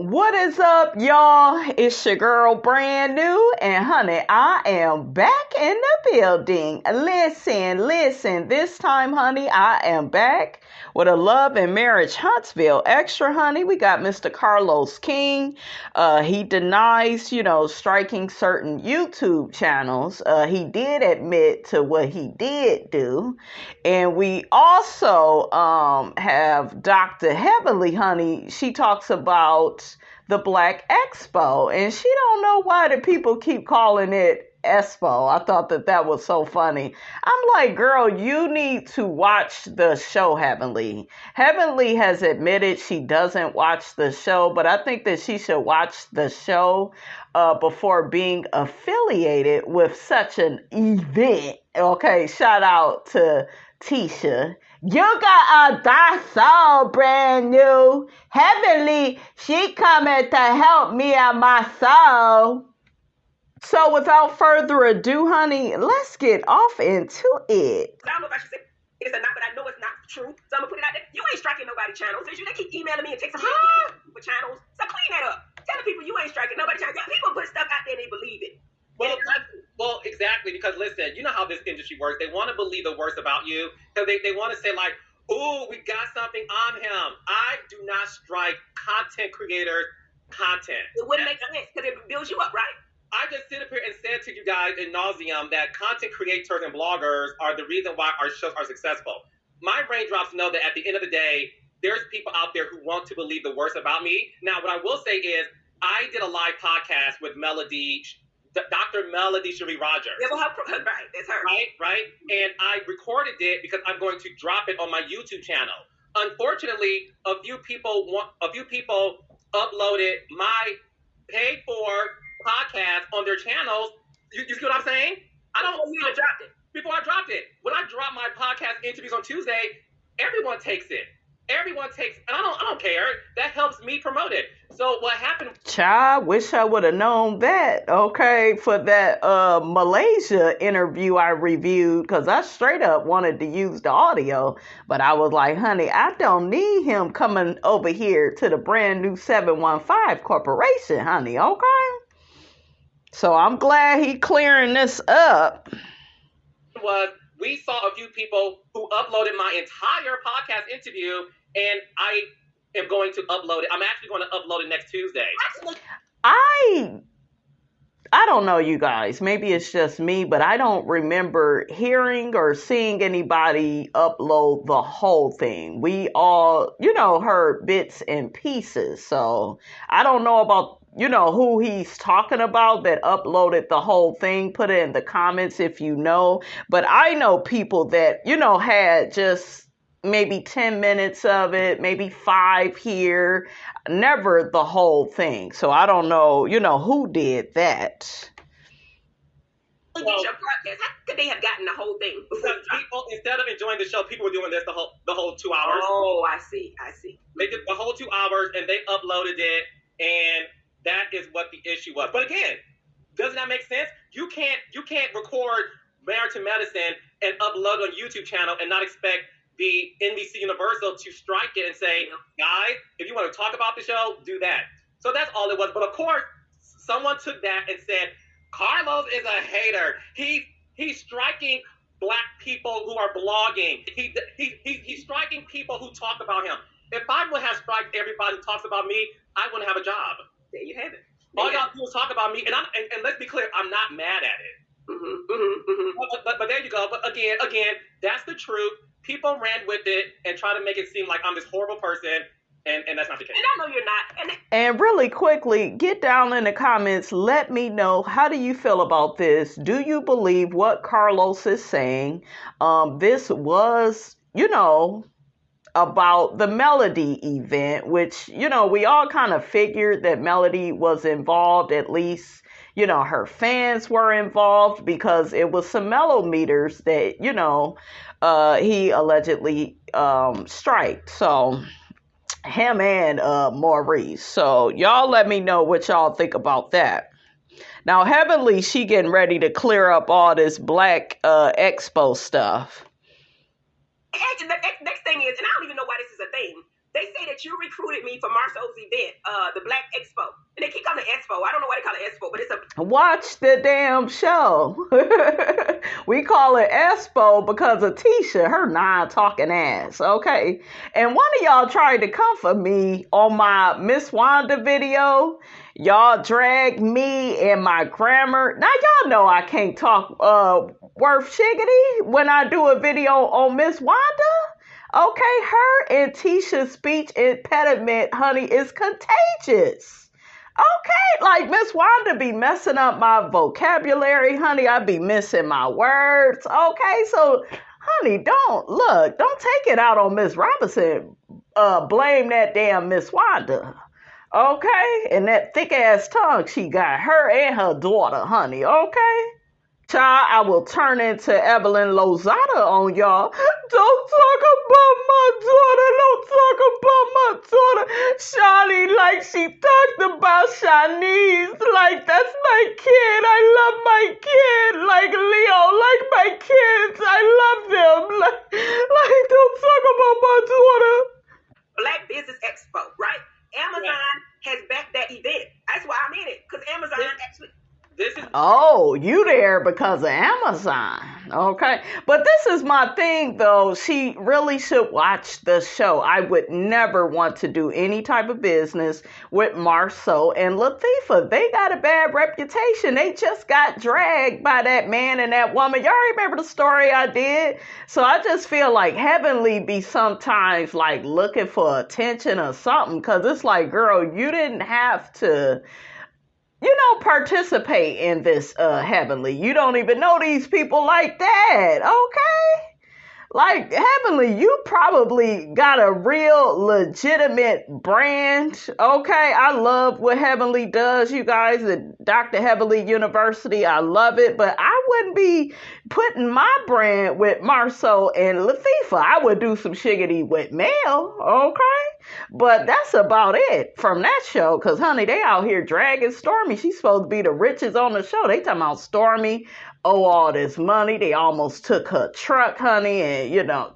What is up, y'all? It's your girl, Brand New, and honey, I am back in the building. Listen, this time, honey, I am back with a Love and Marriage Huntsville extra, honey. We got Mr. Carlos King. He denies, striking certain YouTube channels. He did admit to what he did do. And we also have Dr. Heavenly, honey. She talks about the Black Expo, and she don't know why the people keep calling it Expo. I thought that was so funny. I'm like, girl, you need to watch the show, Heavenly. Heavenly has admitted she doesn't watch the show, but I think that she should watch the show before being affiliated with such an event. Okay, shout out to Tisha. You got a that soul, Brand New. Heavenly, she coming to help me and my soul. So without further ado, honey, let's get off into it. I don't know if I should say it's or not, but I know it's not true. So I'm gonna put it out there. You ain't striking nobody's channels. They keep emailing me and texting me for channels. So clean that up. Tell the people you ain't striking nobody's channels. People put stuff out there and they believe it. Well, exactly, because listen, you know how this industry works. They want to believe the worst about you because they want to say like, ooh, we got something on him. I do not strike content creators' content. It wouldn't make sense because it builds you up, right? I just sit up here and said to you guys in nauseum that content creators and bloggers are the reason why our shows are successful. My raindrops know that at the end of the day, there's people out there who want to believe the worst about me. Now, what I will say is I did a live podcast with Dr. Melody Cherie Rogers. Yeah, well, right, that's her. Right. And I recorded it because I'm going to drop it on my YouTube channel. Unfortunately, a few people uploaded my paid-for podcast on their channels. You see what I'm saying? I don't need to drop it. Before I dropped it. When I drop my podcast interviews on Tuesday, everyone takes it. And I don't care. That helps me promote it. So what happened? Child, wish I would have known that. Okay, for that Malaysia interview I reviewed, because I straight up wanted to use the audio, but I was like, honey, I don't need him coming over here to the Brand New 715 Corporation, honey. Okay. So I'm glad he clearing this up. We saw a few people who uploaded my entire podcast interview, and I am going to upload it. I'm actually going to upload it next Tuesday. I don't know, you guys. Maybe it's just me, but I don't remember hearing or seeing anybody upload the whole thing. We all, heard bits and pieces. So I don't know about who he's talking about that uploaded the whole thing. Put it in the comments if you know. But I know people that, had just maybe 10 minutes of it, maybe 5 here, never the whole thing. So I don't know, who did that. How could they have gotten the whole thing? People, instead of enjoying the show, people were doing this the whole 2 hours. Oh, I see. They did the whole 2 hours and they uploaded it, and that is what the issue was. But again, doesn't that make sense? You can't record Married to Medicine and upload on YouTube channel and not expect the NBC Universal to strike it and say, guys, if you want to talk about the show, do that. So that's all it was. But of course, someone took that and said, Carlos is a hater. He's striking Black people who are blogging. He's striking people who talk about him. If I would have striked everybody who talks about me, I wouldn't have a job. There you have it. All y'all do is talk about me, and let's be clear, I'm not mad at it. But there you go. But again, that's the truth. People ran with it and try to make it seem like I'm this horrible person, and that's not the case. And I know you're not. And really quickly, get down in the comments. Let me know, how do you feel about this? Do you believe what Carlos is saying? This was, about the Melody event, which, we all kind of figured that Melody was involved. At least, her fans were involved because it was some mellow meters that, he allegedly striked. So him and Maurice. So y'all let me know what y'all think about that. Now, Heavenly, she getting ready to clear up all this Black Expo stuff. Actually, the next thing is, and I don't even know why this is a thing, They say that you recruited me for Marceau's event, the Black Expo. And they keep calling it Expo. I don't know why they call it Expo, but it's a... Watch the damn show. We call it Expo because of Tisha, her non-talking ass, okay? And one of y'all tried to come for me on my Miss Wanda video. Y'all dragged me and my grammar. Now y'all know I can't talk worth shiggity when I do a video on Miss Wanda. Okay, her and Tisha's speech impediment, honey, is contagious. Okay, like Miss Wanda be messing up my vocabulary, honey. I be missing my words. Okay, so, honey, don't take it out on Miss Robinson. Blame that damn Miss Wanda. Okay, and that thick ass tongue she got, her and her daughter, honey. Okay. Child, I will turn into Evelyn Lozada on y'all. Don't talk about my daughter. Don't talk about my daughter. Shawty, like she talked about Shanice. Like, that's my kid. I love my kid. Like, Leo, like my kids. I love them. Like don't talk about my daughter. Black Business Expo, right? Amazon has backed that event. That's why I'm in it, because Amazon actually... Oh, you there because of Amazon. Okay. But this is my thing, though. She really should watch the show. I would never want to do any type of business with Marceau and Latifah. They got a bad reputation. They just got dragged by that man and that woman. Y'all remember the story I did? So I just feel like Heavenly be sometimes like looking for attention or something, because it's like, girl, you didn't have to... participate in this, Heavenly. You don't even know these people like that, okay? Like, Heavenly, you probably got a real legitimate brand, okay? I love what Heavenly does, you guys, at Dr. Heavenly University. I love it, but I wouldn't be putting my brand with Marceau and Latifah. I would do some shiggity with Mel, okay? But that's about it from that show, because, honey, they out here dragging Stormy. She's supposed to be the richest on the show. They talking about Stormy owe all this money. They almost took her truck, honey, and,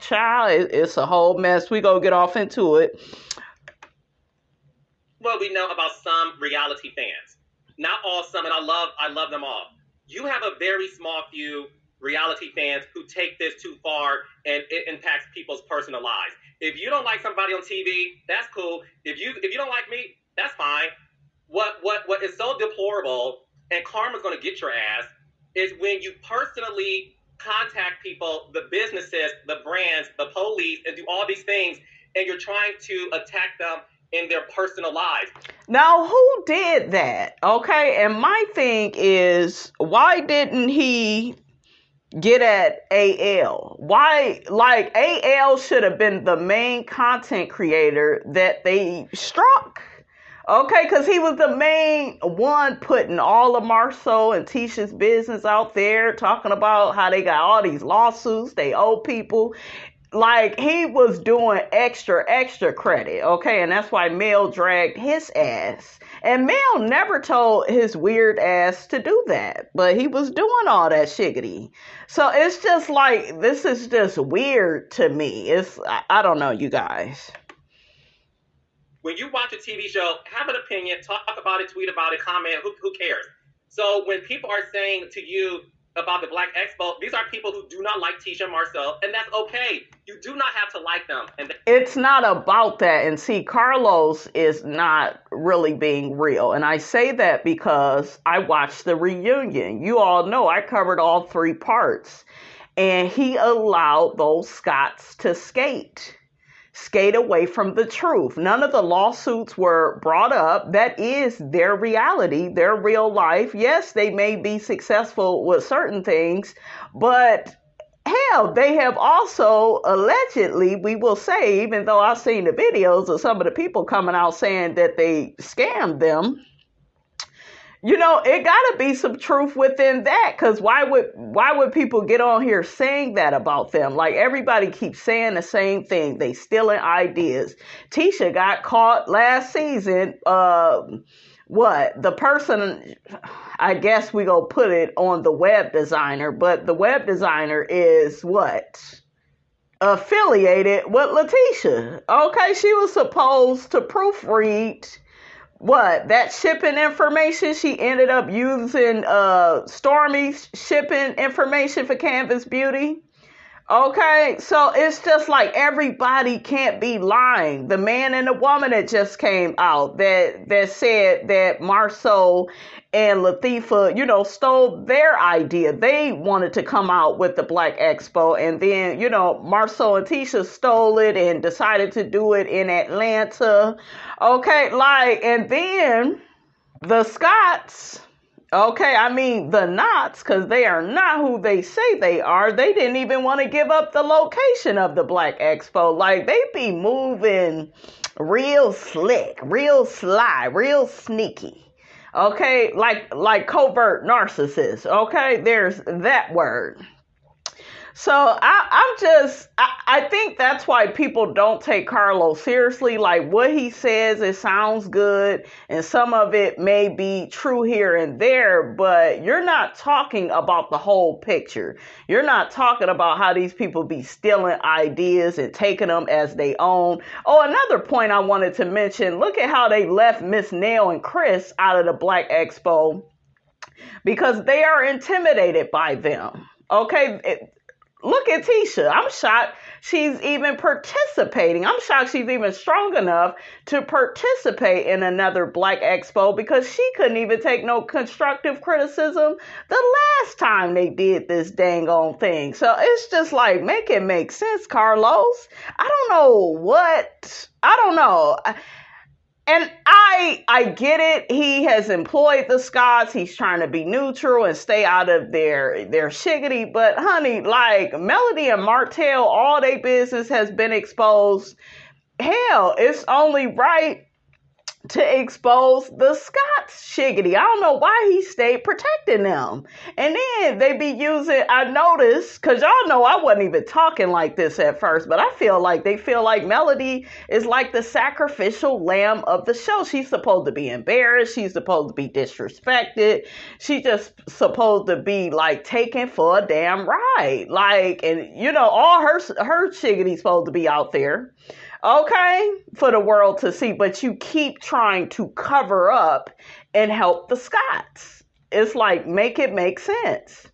child, it's a whole mess. We gonna get off into it. Well, we know about some reality fans. Not all, some, and I love them all. You have a very small few reality fans who take this too far, and it impacts people's personal lives. If you don't like somebody on TV, that's cool. If you don't like me, that's fine. What is so deplorable, and karma's gonna get your ass, is when you personally contact people, the businesses, the brands, the police, and do all these things, and you're trying to attack them in their personal lives. Now, who did that? Okay, and my thing is, why didn't he get at AL? Why, like, AL should have been the main content creator that they struck. Okay, because he was the main one putting all of Marceau and Tisha's business out there, talking about how they got all these lawsuits, they owe people. Like, he was doing extra credit, okay? And that's why Mel dragged his ass. And Mel never told his weird ass to do that, but he was doing all that shiggity. So it's just like, this is just weird to me. I don't know, you guys. When you watch a TV show, have an opinion, talk about it, tweet about it, comment, who cares? So when people are saying to you about the Black Expo, these are people who do not like Tisha and Marceau, and that's okay. You do not have to like them. It's not about that. And see, Carlos is not really being real. And I say that because I watched the reunion. You all know I covered all 3 parts. And he allowed those Scots to skate away from the truth. None of the lawsuits were brought up. That is their reality, their real life. Yes, they may be successful with certain things, but hell, they have also allegedly, we will say, even though I've seen the videos of some of the people coming out saying that they scammed them, it gotta be some truth within that, because why would people get on here saying that about them? Like, everybody keeps saying the same thing. They stealing ideas. Tisha got caught last season. The person, I guess we gonna put it on the web designer, but the web designer is what? affiliated with Letitia. Okay, she was supposed to proofread that shipping information. She ended up using Stormy's shipping information for Canvas Beauty. Okay, so it's just like everybody can't be lying. The man and the woman that just came out that said that Marsau and Latifah, stole their idea. They wanted to come out with the Black Expo, and then, Marsau and Tisha stole it and decided to do it in Atlanta. Okay, and then the Scotts. Okay, I mean the Knots, because they are not who they say they are. They didn't even want to give up the location of the Black Expo. They be moving real slick, real sly, real sneaky. Okay, like covert narcissist. Okay, there's that word. So I think that's why people don't take Carlos seriously. What he says, it sounds good, and some of it may be true here and there, but you're not talking about the whole picture. You're not talking about how these people be stealing ideas and taking them as they own. Oh, another point I wanted to mention, look at how they left Miss Nail and Chris out of the Black Expo, because they are intimidated by them. Okay, look at Tisha. I'm shocked she's even participating. I'm shocked she's even strong enough to participate in another Black Expo, because she couldn't even take no constructive criticism the last time they did this dang on thing. So it's just make it make sense, Carlos. I don't know. And I get it. He has employed the Scots. He's trying to be neutral and stay out of their shiggity. But honey, Melody and Martell, all their business has been exposed. Hell, it's only right to expose the Scots shiggity. I don't know why he stayed protecting them. And then they be using, I noticed, because y'all know I wasn't even talking like this at first, but I feel like they feel like Melody is like the sacrificial lamb of the show. She's supposed to be embarrassed. She's supposed to be disrespected. She just supposed to be taken for a damn ride. And all her shiggity's supposed to be out there. Okay, for the world to see, but you keep trying to cover up and help the Scots. It's make it make sense.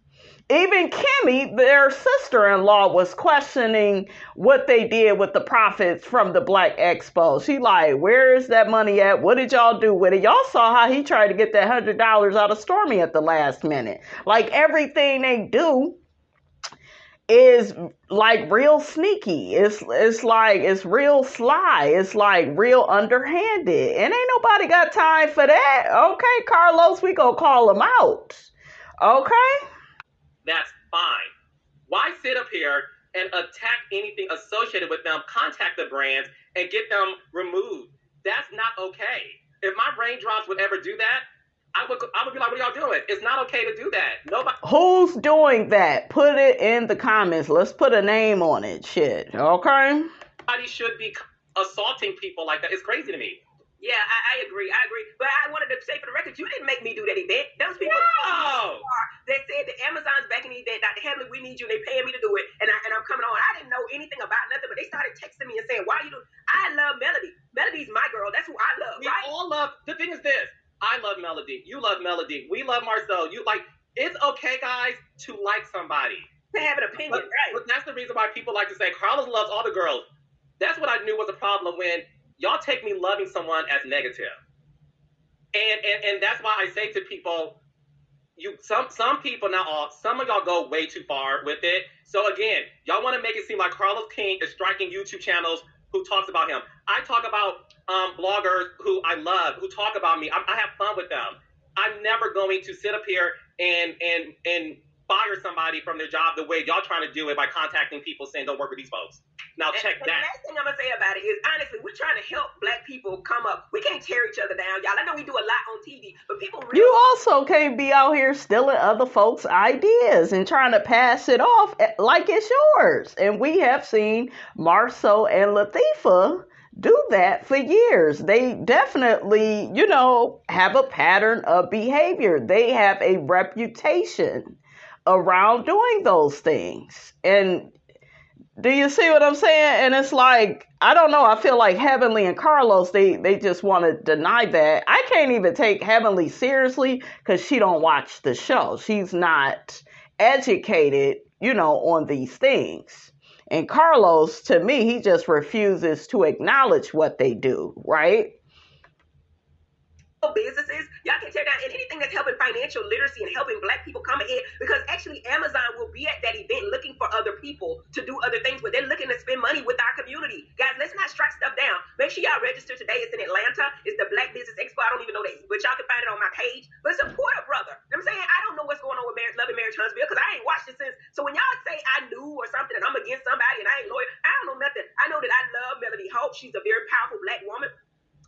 Even Kimmy, their sister-in-law, was questioning what they did with the profits from the Black Expo. She where is that money at? What did y'all do with it? Y'all saw how he tried to get that $100 out of Stormy at the last minute. Everything they do is real sneaky. It's real sly. It's real underhanded. And ain't nobody got time for that. Okay, Carlos, we gonna call them out. Okay? That's fine. Why sit up here and attack anything associated with them, contact the brands, and get them removed? That's not okay. If my raindrops would ever do that, I would be like, what are y'all doing? It's not okay to do that. Nobody. Who's doing that? Put it in the comments. Let's put a name on it. Shit. Okay? Nobody should be assaulting people like that. It's crazy to me. Yeah, I agree. But I wanted to say for the record, you didn't make me do that event. Those people. No. They said that Amazon's backing the event. Dr. Hamlin, we need you. They paying me to do it. And I'm coming on. I didn't know anything about nothing, but they started texting me and saying, why you do? I love Melody. Melody's my girl. That's who I love. We all love. The thing is this. I love Melody. You love Melody. We love Marsau. It's okay, guys, to like somebody. To have an opinion, right? But that's the reason why people like to say, Carlos loves all the girls. That's what I knew was a problem, when y'all take me loving someone as negative. And that's why I say to people, some people, not all, some of y'all go way too far with it. So again, y'all want to make it seem like Carlos King is striking YouTube channels who talks about him. I talk about bloggers who I love, who talk about me. I have fun with them. I'm never going to sit up here and fire somebody from their job the way y'all trying to do it by contacting people saying don't work with these folks. Now check that. The last thing I'm going to say about it is, honestly, we're trying to help Black people come up. We can't tear each other down, y'all. I know we do a lot on TV, but people really... You also can't be out here stealing other folks' ideas and trying to pass it off like it's yours. And we have seen Marsau and Latifah do that for years. They definitely, have a pattern of behavior. They have a reputation around doing those things. And Do you see what I'm saying? And it's like, I don't know. I feel like Heavenly and Carlos, they just want to deny that. I can't even take Heavenly seriously because she don't watch the show. She's not educated, on these things. And Carlos, to me, he just refuses to acknowledge what they do, right? Businesses, y'all can tear down and anything that's helping financial literacy and helping Black people come ahead, because actually Amazon will be at that event looking for other people to do other things, but they're looking to spend money with our community. Guys, let's not strike stuff down. Make sure y'all register today. It's in Atlanta. It's the Black Business Expo. I don't even know that, but y'all can find it on my page. But support a brother. You know what I'm saying? I don't know what's going on with Love and Marriage Huntsville because I ain't watched it since. So when y'all say I knew or something and I'm against somebody and I ain't loyal, I don't know nothing. I know that I love Melody Hope. She's a very powerful Black woman.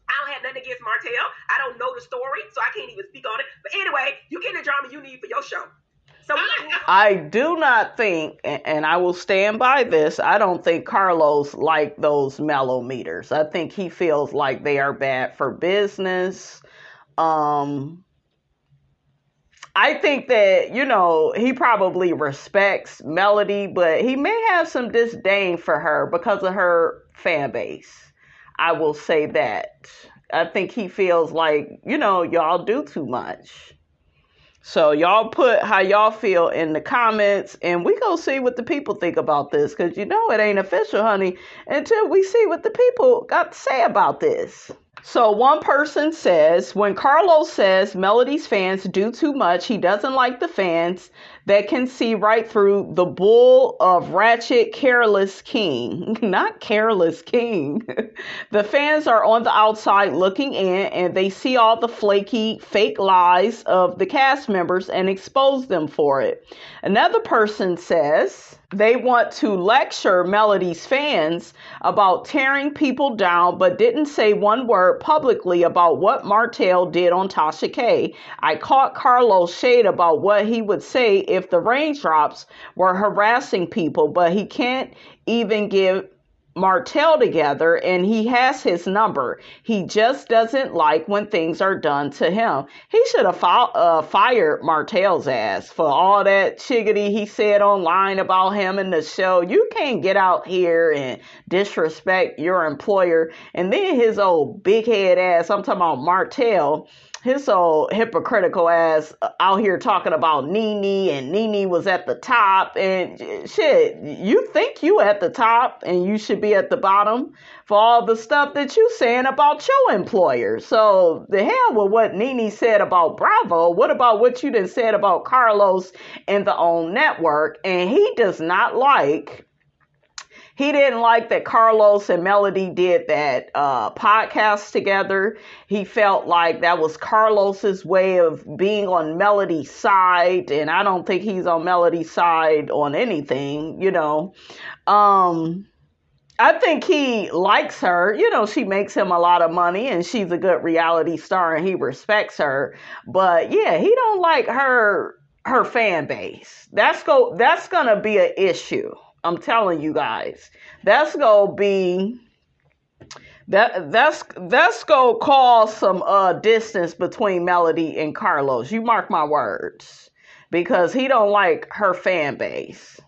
I don't have nothing against Martell. I don't know the story, so I can't even speak on it. But anyway, you get the drama you need for your show. So I do not think, and I will stand by this, I don't think Carlos like those mellow meters. I think he feels like they are bad for business. I think that, he probably respects Melody, but he may have some disdain for her because of her fan base. I will say that. I think he feels like, y'all do too much. So y'all put how y'all feel in the comments, and we go see what the people think about this, because it ain't official, honey, until we see what the people got to say about this. So one person says, when Carlos says Melody's fans do too much, he doesn't like the fans that can see right through the bull of ratchet careless king. Not careless king. The fans are on the outside looking in, and they see all the flaky, fake lies of the cast members and expose them for it. Another person says they want to lecture Melody's fans about tearing people down, but didn't say one word publicly about what Martell did on Tasha K. I caught Carlos shade about what he would say if the Raindrops were harassing people, but he can't even give Martell together, and he has his number. He just doesn't like when things are done to him. He should have fired Martell's ass for all that chiggity he said online about him in the show. You can't get out here and disrespect your employer. And then his old big head ass, I'm talking about Martell, his old hypocritical ass out here talking about Nene, and Nene was at the top, and shit, you think you at the top and you should be at the bottom for all the stuff that you saying about your employer. So the hell with what Nene said about Bravo. What about what you done said about Carlos and the OWN network? And he didn't like that Carlos and Melody did that podcast together. He felt like that was Carlos's way of being on Melody's side, and I don't think he's on Melody's side on anything, I think he likes her. She makes him a lot of money, and she's a good reality star, and he respects her. But yeah, he don't like her fan base. That's gonna be an issue. I'm telling you guys, that's gonna cause some distance between Melody and Carlos. You mark my words, because he don't like her fan base.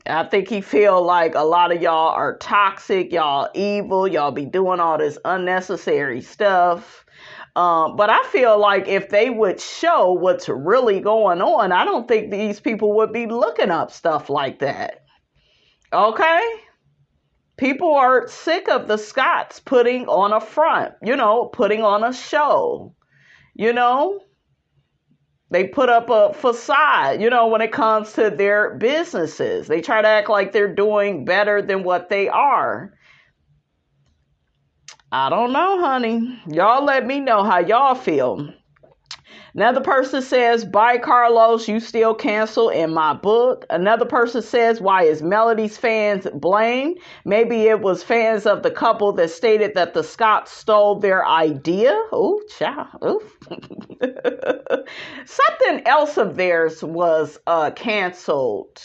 I think he feel like a lot of y'all are toxic, y'all evil, y'all be doing all this unnecessary stuff. But I feel like if they would show what's really going on, I don't think these people would be looking up stuff like that. Okay? People are sick of the Scotts putting on a front, putting on a show, They put up a facade, when it comes to their businesses. They try to act like they're doing better than what they are. I don't know, honey. Y'all let me know how y'all feel. Another person says, bye, Carlos, you still cancel in my book. Another person says, why is Melody's fans blamed? Maybe it was fans of the couple that stated that the Scotts stole their idea. Ooh, child. Ooh. Something else of theirs was canceled.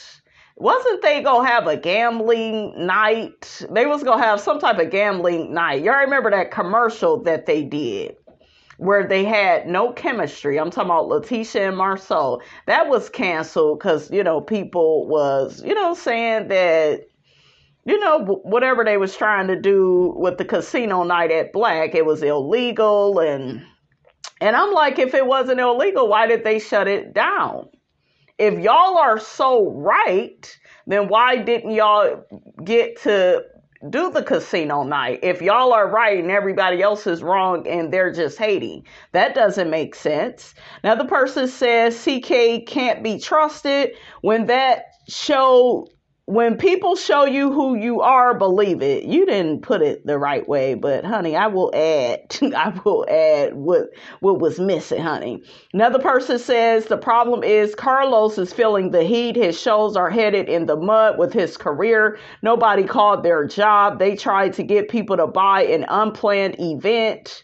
Wasn't they going to have a gambling night? They was going to have some type of gambling night. Y'all remember that commercial that they did, where they had no chemistry? I'm talking about Letitia and Marceau. That was canceled because, people was, saying that whatever they was trying to do with the casino night at Black, it was illegal. And I'm like, if it wasn't illegal, why did they shut it down? If y'all are so right, then why didn't y'all get to do the casino night? If y'all are right and everybody else is wrong and they're just hating, that doesn't make sense. Now the person says CK can't be trusted. When people show you who you are, believe it. You didn't put it the right way, but honey, I will add what was missing, honey. Another person says the problem is Carlos is feeling the heat. His shows are headed in the mud with his career. Nobody called their job. They tried to get people to buy an unplanned event.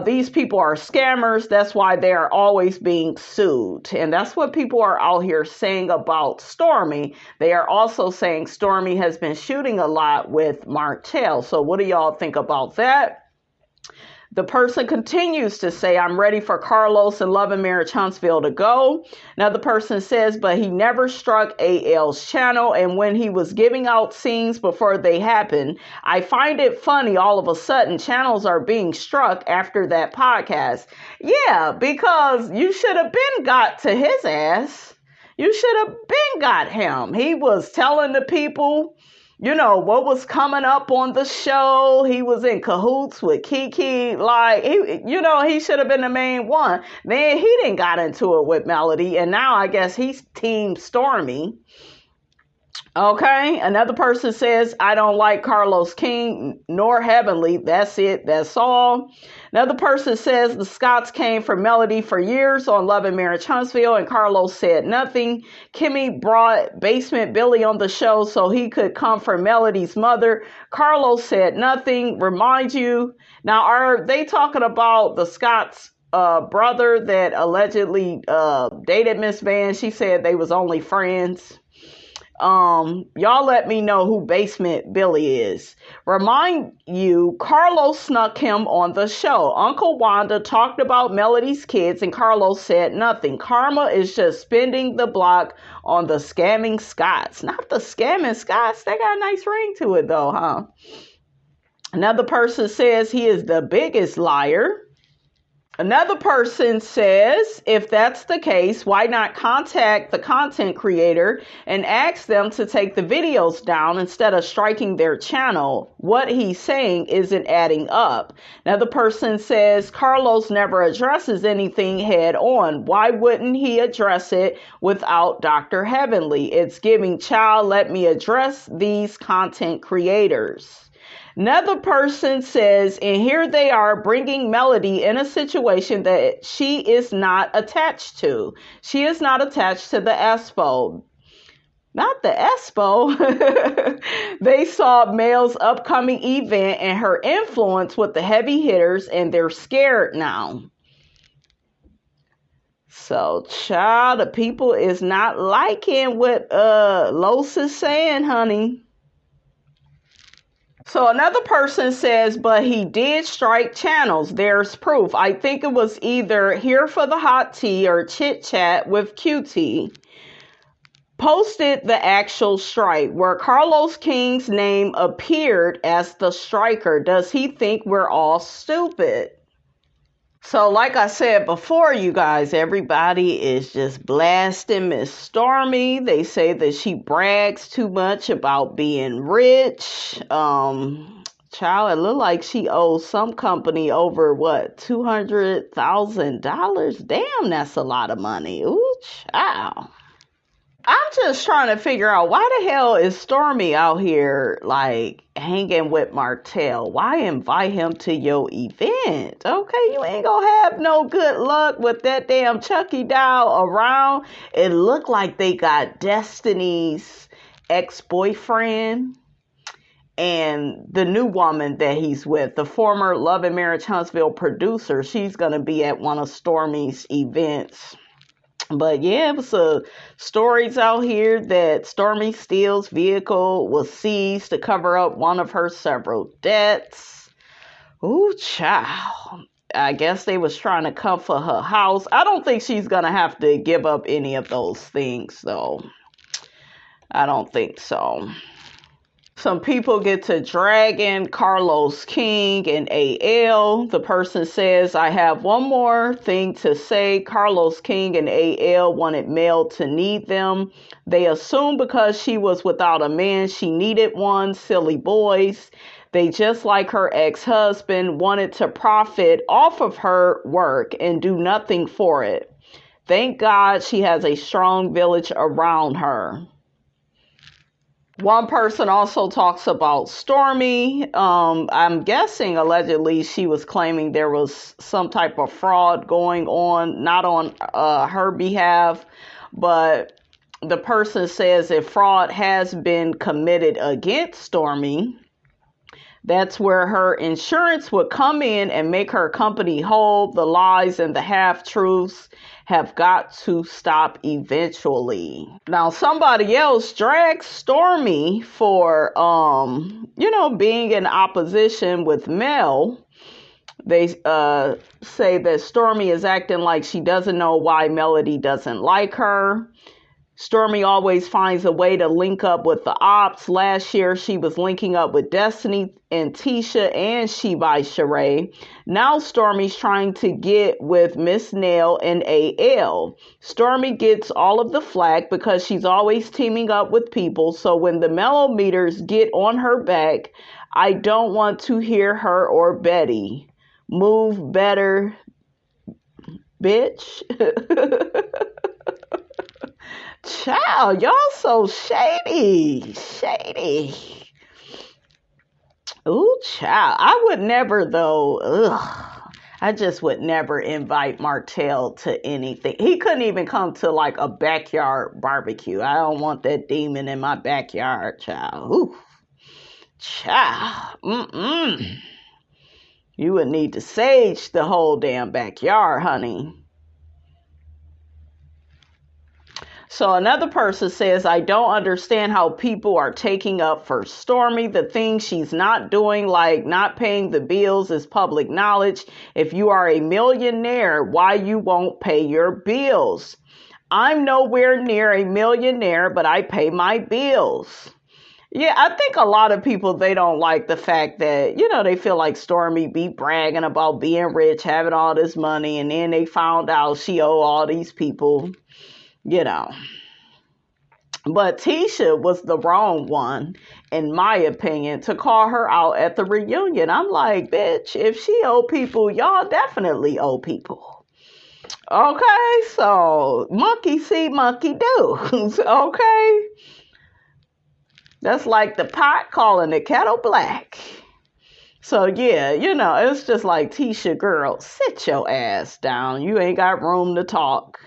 These people are scammers. That's why they are always being sued. And that's what people are out here saying about Stormy. They are also saying Stormy has been shooting a lot with Martell. So what do y'all think about that? The person continues to say, I'm ready for Carlos and Love and Marriage Huntsville to go. Now the person says, but he never struck AL's channel. And when he was giving out scenes before they happened, I find it funny all of a sudden channels are being struck after that podcast. Yeah, because you should have been got to his ass. You should have been got him. He was telling the people, what was coming up on the show. He was in cahoots with Kiki. Like, he should have been the main one. Then he didn't got into it with Melody. And now I guess he's Team Stormy. Okay. Another person says, I don't like Carlos King nor Heavenly. That's it. That's all. Another person says the Scotts came for Melody for years on Love and Marriage Huntsville and Carlos said nothing. Kimmy brought Basement Billy on the show so he could come for Melody's mother. Carlos said nothing. Remind you. Now, are they talking about the Scotts brother that allegedly dated Miss Van? She said they was only friends. Y'all let me know who Basement Billy is. Remind you, Carlos snuck him on the show. Uncle Wanda talked about Melody's kids and Carlos said nothing. Karma is just spending the block on the scamming Scotts. Not the scamming Scotts. They got a nice ring to it though, huh? Another person says he is the biggest liar. Another person says, if that's the case, why not contact the content creator and ask them to take the videos down instead of striking their channel? What he's saying isn't adding up. Another person says, Carlos never addresses anything head on. Why wouldn't he address it without Dr. Heavenly? It's giving child, let me address these content creators. Another person says, and here they are bringing Melody in a situation that she is not attached to. She is not attached to the Expo. Not the Expo. They saw Mel's upcoming event and her influence with the heavy hitters, and they're scared now. So, child, the people is not liking what Los is saying, honey. So another person says, but he did strike channels. There's proof. I think it was either Here for the Hot Tea or Chit Chat with QT. Posted the actual strike where Carlos King's name appeared as the striker. Does he think we're all stupid? So like I said before, you guys, everybody is just blasting Miss Stormy. They say that she brags too much about being rich. Child, it look like she owes some company over, $200,000? Damn, that's a lot of money. Ooh, child. I'm just trying to figure out why the hell is Stormy out here like hanging with Martell? Why invite him to your event? Okay, you ain't gonna have no good luck with that damn Chucky doll around. It looked like they got Destiny's ex-boyfriend and the new woman that he's with, the former Love and Marriage Huntsville producer. She's gonna be at one of Stormy's events. But yeah, it was stories out here that Stormy Steele's vehicle was seized to cover up one of her several debts. Ooh, child. I guess they was trying to come for her house. I don't think she's going to have to give up any of those things, though. I don't think so. Some people get to dragging Carlos King and AL. The person says, I have one more thing to say. Carlos King and AL wanted Mel to need them. They assumed because she was without a man, she needed one. Silly boys. They, just like her ex-husband, wanted to profit off of her work and do nothing for it. Thank God she has a strong village around her. One person also talks about Stormi. I'm guessing allegedly she was claiming there was some type of fraud going on, not on her behalf, but the person says if fraud has been committed against Stormi, that's where her insurance would come in and make her company whole. The lies and the half-truths have got to stop eventually. Now, somebody else drags Stormi for, being in opposition with Mel. They say that Stormi is acting like she doesn't know why Melody doesn't like her. Stormi always finds a way to link up with the ops. Last year, she was linking up with Destiny and Tisha and She by Sheree. Now Stormi's trying to get with Miss Nail and AL. Stormi gets all of the flack because she's always teaming up with people. So when the mellow meters get on her back, I don't want to hear her or Betty. Move better, bitch. Child, y'all so shady. Ooh, child. I would never, though. I just would never invite Martell to anything. He couldn't even come to like a backyard barbecue. I don't want that demon in my backyard, child. Ooh, child. You would need to sage the whole damn backyard, honey. So another person says, I don't understand how people are taking up for Stormi. The things she's not doing, like not paying the bills, is public knowledge. If you are a millionaire, why you won't pay your bills? I'm nowhere near a millionaire, but I pay my bills. Yeah, I think a lot of people, they don't like the fact that, they feel like Stormi be bragging about being rich, having all this money, and then they found out she owe all these people. But Tisha was the wrong one, in my opinion, to call her out at the reunion. I'm like, bitch, if she owe people, y'all definitely owe people. Okay, so monkey see, monkey do. Okay? That's like the pot calling the kettle black. So, yeah, it's just like, Tisha, girl, sit your ass down. You ain't got room to talk.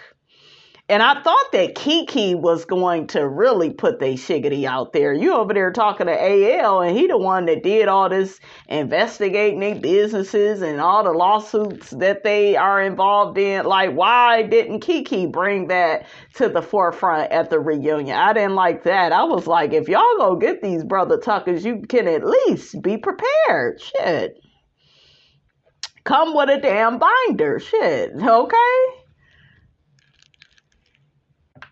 And I thought that Kiki was going to really put they shiggity out there. You over there talking to AL, and he the one that did all this investigating their businesses and all the lawsuits that they are involved in. Like, why didn't Kiki bring that to the forefront at the reunion? I didn't like that. I was like, if y'all go get these brother Tuckers, you can at least be prepared. Shit. Come with a damn binder. Shit. Okay?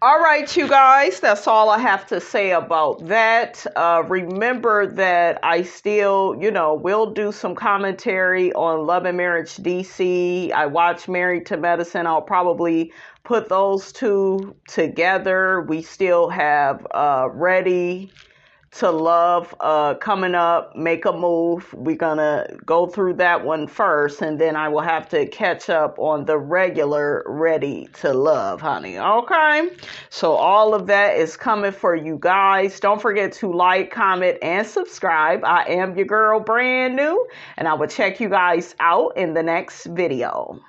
All right, you guys, that's all I have to say about that. Remember that I still, will do some commentary on Love and Marriage DC. I watch Married to Medicine. I'll probably put those two together. We still have Ready to Love coming up, Make a Move. We're gonna go through that one first, and then I will have to catch up on the regular Ready to Love, honey. Okay, so all of that is coming for you guys. Don't forget to like, comment, and subscribe. I am your girl, Brand New, and I will check you guys out in the next video.